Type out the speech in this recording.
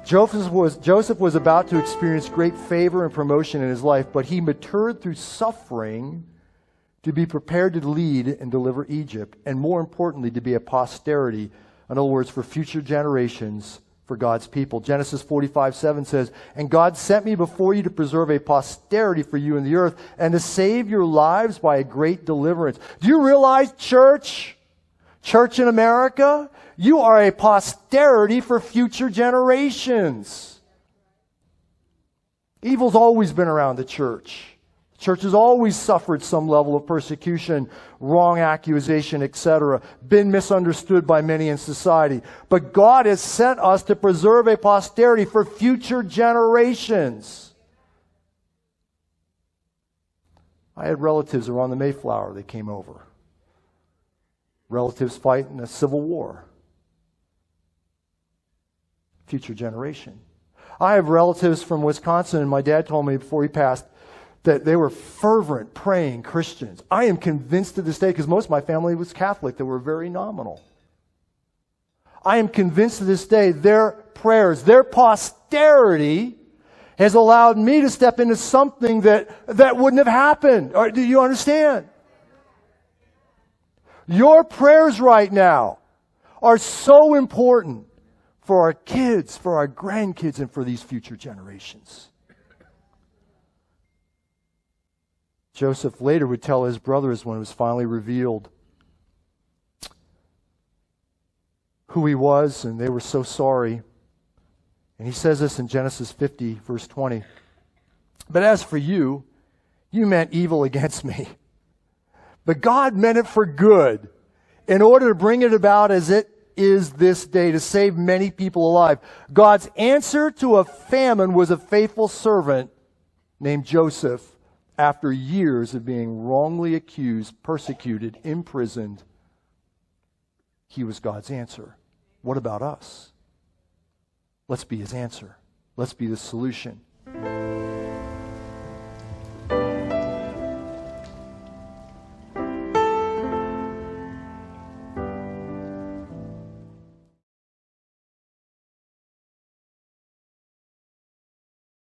Joseph was about to experience great favor and promotion in his life, but he matured through suffering to be prepared to lead and deliver Egypt, and more importantly, to be a posterity, in other words, for future generations, for God's people. Genesis 45:7 says, "And God sent me before you to preserve a posterity for you in the earth, and to save your lives by a great deliverance." Do you realize, church in America, you are a posterity for future generations. Evil's always been around the church. The church has always suffered some level of persecution, wrong accusation, etc., been misunderstood by many in society. But God has sent us to preserve a posterity for future generations. I had relatives around the Mayflower that came over. Relatives fight in a civil war. Future generation. I have relatives from Wisconsin, and my dad told me before he passed that they were fervent, praying Christians. I am convinced to this day, because most of my family was Catholic, they were very nominal. I am convinced to this day their prayers, their posterity has allowed me to step into something that wouldn't have happened. Do you understand? Your prayers right now are so important for our kids, for our grandkids, and for these future generations. Joseph later would tell his brothers when it was finally revealed who he was, and they were so sorry. And he says this in Genesis 50, verse 20. "But as for you, you meant evil against me. But God meant it for good, in order to bring it about as it is this day, to save many people alive." God's answer to a famine was a faithful servant named Joseph, after years of being wrongly accused, persecuted, imprisoned. He was God's answer. What about us? Let's be his answer. Let's be the solution.